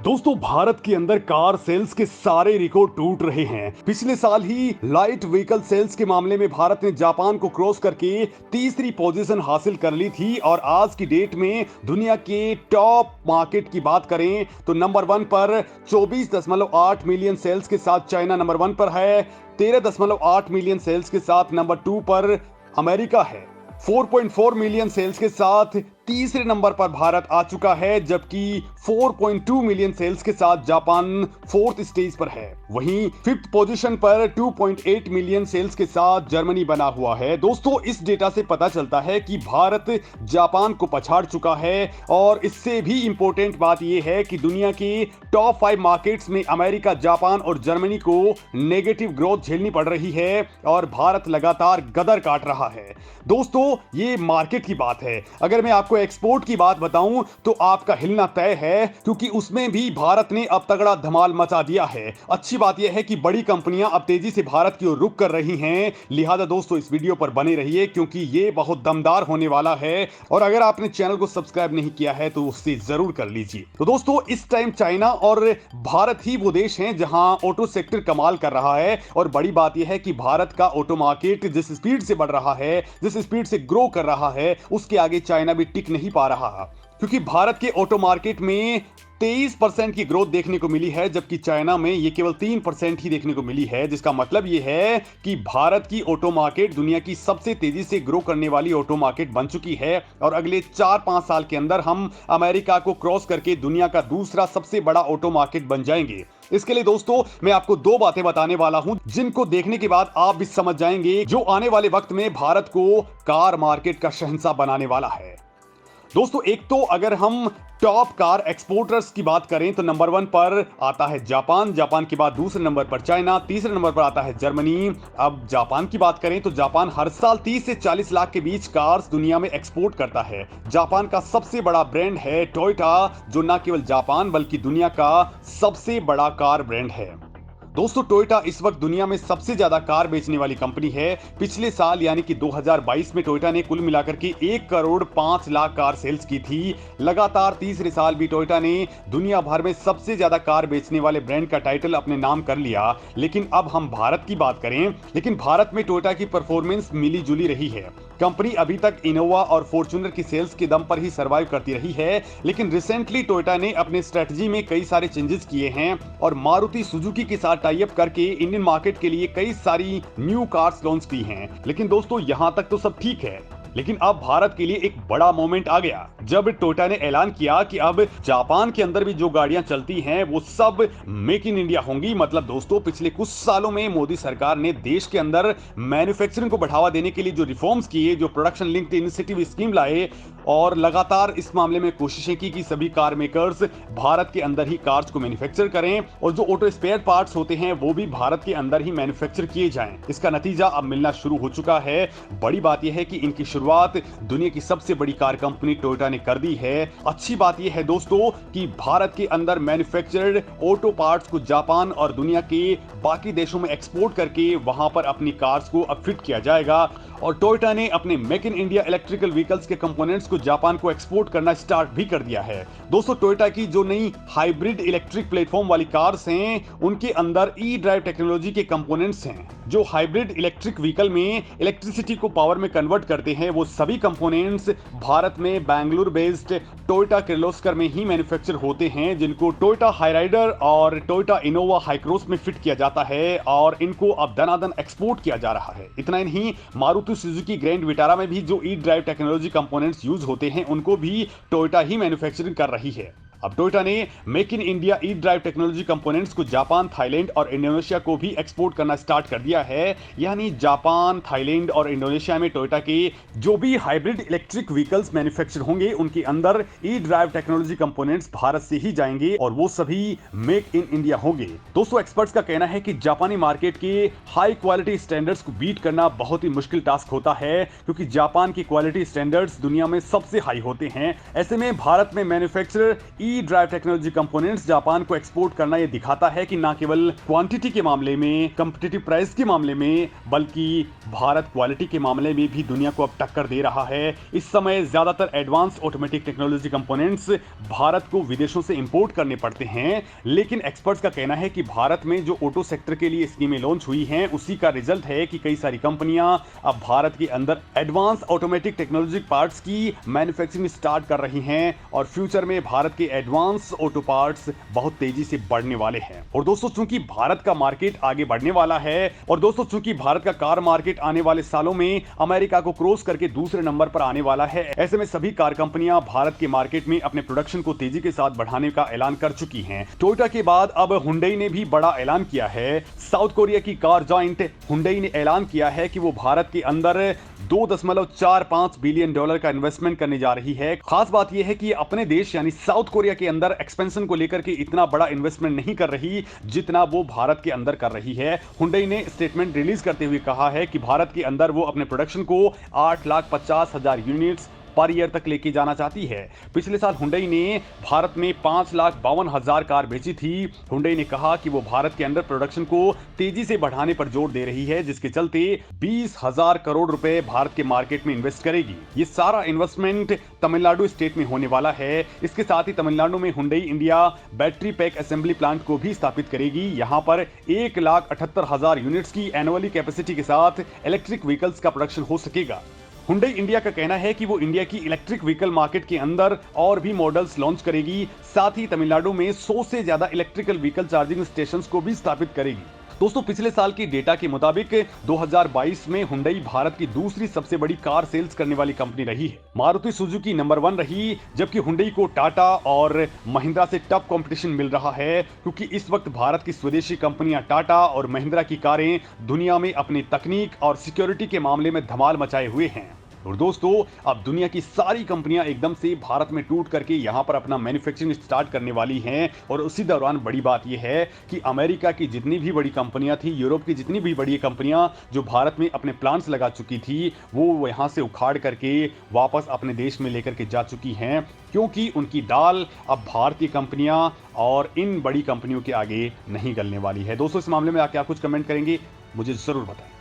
दोस्तों भारत के अंदर कार सेल्स के सारे रिकॉर्ड टूट रहे हैं। पिछले साल ही लाइट व्हीकल सेल्स के मामले में भारत ने जापान को क्रॉस करके तीसरी पोजीशन हासिल कर ली थी और आज की डेट में दुनिया के टॉप मार्केट की बात करें तो नंबर 1 पर 24.8 मिलियन सेल्स के साथ चाइना नंबर 1 पर है। 13.8 मिलियन सेल्स के साथ नंबर 2 पर अमेरिका है। 4.4 मिलियन सेल्स के साथ तीसरे नंबर पर भारत आ चुका है, जबकि 4.2 मिलियन सेल्स के साथ जापान 4th स्टेज पर है। वहीं 5th पोजीशन पर 2.8 मिलियन सेल्स के साथ जर्मनी बना हुआ है। दोस्तों इस डेटा से पता चलता है कि भारत जापान को पछाड़ चुका है और इससे भी इंपॉर्टेंट बात यह है कि दुनिया के टॉप 5 मार्केट्स में अमेरिका, जापान और जर्मनी को नेगेटिव ग्रोथ झेलनी पड़ रही है और भारत लगातार गदर काट रहा है। दोस्तों ये मार्केट की बात है। अगर मैं आपको एक्सपोर्ट की बात बताऊं तो आपका हिलना तय है, क्योंकि उसमें भी भारत ने अब तगड़ा धमाल मचा दिया है। अच्छी बात यह है कि बड़ी कंपनियां अब तेजी से भारत की ओर रुख कर रही हैं। लिहाजा दोस्तों इस वीडियो पर बने रहिए, क्योंकि ये बहुत दमदार होने वाला है और अगर आपने चैनल को सब्सक्राइब नहीं किया है तो उससे जरूर कर लीजिए। तो दोस्तों इस टाइम चाइना और भारत ही वो देश हैं जहां ऑटो सेक्टर कमाल कर रहा है और बड़ी बात यह है कि भारत का ऑटो मार्केट जिस स्पीड से बढ़ रहा है, जिस स्पीड से ग्रो कर रहा है, उसके आगे चाइना भी टिक नहीं पा रहा, क्योंकि भारत के ऑटो मार्केट में 23% की ग्रोथ देखने को मिली है, जबकि चाइना में ये केवल 3% ही देखने को मिली है। जिसका मतलब ये है कि भारत की ऑटो मार्केट दुनिया की सबसे तेजी से ग्रो करने वाली ऑटो मार्केट बन चुकी है और अगले 4-5 साल के अंदर हम अमेरिका को क्रॉस करके दुनिया का दूसरा सबसे बड़ा ऑटो मार्केट बन जाएंगे। इसके लिए दोस्तों मैं आपको 2 बातें बताने वाला हूं, जिनको देखने के बाद आप भी समझ जाएंगे जो आने वाले वक्त में भारत को कार मार्केट का शहंशाह बनाने वाला है। दोस्तों एक तो अगर हम टॉप कार एक्सपोर्टर्स की बात करें तो नंबर 1 पर आता है जापान, जापान के बाद दूसरे नंबर पर चाइना, तीसरे नंबर पर आता है जर्मनी। अब जापान की बात करें तो जापान हर साल 30 से 40 लाख के बीच कार्स दुनिया में एक्सपोर्ट करता है। जापान का सबसे बड़ा ब्रांड है टोयोटा, जो न केवल जापान बल्कि दुनिया का सबसे बड़ा कार ब्रांड है। दोस्तों टोयोटा इस वक्त दुनिया में सबसे ज्यादा कार बेचने वाली कंपनी है। पिछले साल यानी कि 2022 में टोयोटा ने कुल मिलाकर के 1 करोड़ 5 लाख कार सेल्स की थी। लगातार तीसरे साल भी टोयोटा ने दुनिया भर में सबसे ज्यादा कार बेचने वाले ब्रांड का टाइटल अपने नाम कर लिया। लेकिन अब हम भारत की बात करें, लेकिन भारत में टोयोटा की परफॉर्मेंस मिली जुली रही है। कंपनी अभी तक इनोवा और फॉर्च्यूनर की सेल्स के दम पर ही सर्वाइव करती रही है, लेकिन रिसेंटली टोयोटा ने अपने स्ट्रेटजी में कई सारे चेंजेस किए हैं और मारुति सुजुकी के साथ टाई अप करके इंडियन मार्केट के लिए कई सारी न्यू कार्स लॉन्च की हैं। लेकिन दोस्तों यहां तक तो सब ठीक है, लेकिन अब भारत के लिए एक बड़ा मोमेंट आ गया जब टोयोटा ने ऐलान किया कि अब जापान के अंदर भी जो गाड़ियां चलती हैं वो सब मेक इन इंडिया होंगी। मतलब दोस्तों पिछले कुछ सालों में मोदी सरकार ने देश के अंदर मैन्युफैक्चरिंग को बढ़ावा देने के लिए जो रिफॉर्म्स किए, जो प्रोडक्शन लिंक्ड इनिशिएटिव स्कीम लाए और लगातार इस मामले में कोशिशें की कि सभी कार मेकर्स भारत के अंदर ही कार्स को मैन्युफैक्चर करें और जो ऑटो स्पेयर पार्ट्स होते हैं वो भी भारत के अंदर ही मैन्युफैक्चर किए जाएं। इसका नतीजा अब मिलना शुरू हो चुका है। बड़ी बात यह है कि इनकी शुरुआत दुनिया की सबसे बड़ी कार कंपनी टोयोटा ने कर दी है। अच्छी बात यह है दोस्तों कि भारत के अंदर मैन्युफैक्चर्ड ऑटो पार्ट्स को जापान और दुनिया के बाकी देशों में एक्सपोर्ट करके वहां पर अपनी कार्स को अब फिट किया जाएगा और टोयोटा ने अपने make in India electrical vehicles के कंपोनेंट्स को जापान को एक्सपोर्ट करना स्टार्ट भी कर दिया है। दोस्तों टोयोटा की जो नई हाइब्रिड इलेक्ट्रिक प्लेटफॉर्म वाली कार्स हैं उनके अंदर ई ड्राइव टेक्नोलॉजी के कंपोनेंट्स हैं, जो हाइब्रिड इलेक्ट्रिक व्हीकल में इलेक्ट्रिसिटी को पावर में कन्वर्ट करते हैं। वो सभी कंपोनेंट्स भारत में बेंगलुरु बेस्ड टोयोटा किर्लोस्कर में ही मैन्युफैक्चर होते हैं, जिनको टोयोटा हाईराइडर और टोयोटा इनोवा हाईक्रॉस में फिट किया जाता है और इनको अब दनादन एक्सपोर्ट किया जा रहा है। इतना ही नहीं, मारुति सुजुकी ग्रैंड विटारा में भी जो E drive technology components use होते हैं उनको भी टोयोटा ही मैन्युफैक्चरिंग कर रही है। अब टोयोटा ने make in India E drive technology components को जापान, थाईलैंड और इंडोनेशिया को भी एक्सपोर्ट करना स्टार्ट कर दिया है। यानी जापान, थाईलैंड और इंडोनेशिया में टोयोटा के जो भी हाइब्रिड इलेक्ट्रिक व्हीकल्स मैन्युफैक्चर होंगे उनके अंदर E drive technology components Bharat से ही जाएंगे और वो सभी मेक इन इंडिया होंगे। दोस्तों एक्सपर्ट्स का कहना है कि जापानी मार्केट के हाई क्वालिटी स्टैंडर्ड्स को बीट करना बहुत ही मुश्किल टास्क होता है, क्योंकि जापान की क्वालिटी स्टैंडर्ड्स दुनिया में सबसे हाई होते हैं। ऐसे में भारत में manufacturer E drive technology components Japan को एक्सपोर्ट करना यह दिखाता है कि न केवल क्वांटिटी के मामले में, कंपिटिटिव प्राइस के मामले में, बल्कि भारत क्वालिटी के मामले में भी दुनिया को अब टक्कर दे रहा है। इस समय ज्यादातर advance automatic technology components Bharat को विदेशों से इंपोर्ट करने पड़ते हैं, लेकिन एक्सपर्ट्स का कहना है कि भारत में जो ऑटो सेक्टर के लिए स्कीमें लॉन्च हुई हैं उसी का रिजल्ट है कि कई सारी कंपनियां अब भारत के अंदर एडवांस ऑटोमेटिक टेक्नोलॉजी पार्ट्स की मैन्युफैक्चरिंग स्टार्ट कर रही हैं और फ्यूचर में भारत के एडवांस ऑटो पार्ट्स बहुत तेजी से बढ़ने वाले हैं। और दोस्तों, चूंकि भारत का मार्केट आगे बढ़ने वाला है और दोस्तों चूंकि भारत का कार मार्केट आने वाले सालों में अमेरिका को क्रॉस करके दूसरे नंबर पर आने वाला है, ऐसे में सभी कार कंपनियां भारत के मार्केट में अपने प्रोडक्शन को तेजी के साथ बढ़ाने का ऐलान कर चुकी हैं। टोयोटा के बाद अब हुंडई ने भी बड़ा ऐलान किया है। साउथ कोरिया की कार जॉइंट हुंडई ने ऐलान किया है कि वो भारत के अंदर $2.45 बिलियन का इन्वेस्टमेंट करने जा रही है। खास बात यह है कि अपने देश यानी साउथ कोरिया के अंदर एक्सपेंशन को लेकर के इतना बड़ा इन्वेस्टमेंट नहीं कर रही जितना वो भारत के अंदर कर रही है। हुंडई ने स्टेटमेंट रिलीज करते हुए कहा है कि भारत के अंदर वो अपने प्रोडक्शन को 8,50,000 यूनिट्स पर ईयर तक लेके जाना चाहती है। पिछले साल हुंडई ने भारत में 5,52,000 कार बेची थी। हुंडई ने कहा कि वो भारत के अंदर प्रोडक्शन को तेजी से बढ़ाने पर जोर दे रही है, जिसके चलते 20,000 करोड़ रुपए भारत के मार्केट में इन्वेस्ट करेगी। ये सारा इन्वेस्टमेंट तमिलनाडु स्टेट में होने वाला है। इसके साथ ही तमिलनाडु में Hyundai India battery pack assembly plant को भी स्थापित करेगी। यहां पर 1,78,000 यूनिट्स की एनुअली कैपेसिटी के साथ इलेक्ट्रिक व्हीकल्स का प्रोडक्शन हो सकेगा। हुंडई इंडिया का कहना है कि वो इंडिया की इलेक्ट्रिक व्हीकल मार्केट के अंदर और भी मॉडल्स लॉन्च करेगी। साथ ही तमिलनाडु में 100 से ज्यादा इलेक्ट्रिकल व्हीकल चार्जिंग स्टेशंस को भी स्थापित करेगी। दोस्तों, पिछले साल की डेटा के मुताबिक 2022 में हुंडई भारत की दूसरी सबसे बड़ी कार सेल्स करने वाली कंपनी रही है। मारुति सुजुकी नंबर 1 रही, जबकि हुंडई को टाटा और महिंद्रा से टफ कंपटीशन मिल रहा है, क्योंकि इस वक्त भारत की स्वदेशी कंपनियां टाटा और महिंद्रा की कारें दुनिया में अपनी तकनीक और सिक्योरिटी के मामले में धमाल मचाए हुए हैं। और दोस्तों, अब दुनिया की सारी कंपनियां एकदम से भारत में टूट करके यहां पर अपना मैन्युफैक्चरिंग स्टार्ट करने वाली हैं। और उसी दौरान बड़ी बात यह है कि अमेरिका की जितनी भी बड़ी कंपनियां थी, यूरोप की जितनी भी बड़ी कंपनियां जो भारत में अपने प्लांट्स लगा चुकी थी, वो यहां से उखाड़ करके वापस अपने देश में लेकर के जा चुकी हैं, क्योंकि उनकी दाल अब भारतीय कंपनियां और इन बड़ी कंपनियों के आगे नहीं गलने वाली है। दोस्तों, इस मामले में आप क्या कुछ कमेंट करेंगे, मुझे जरूर बताएं।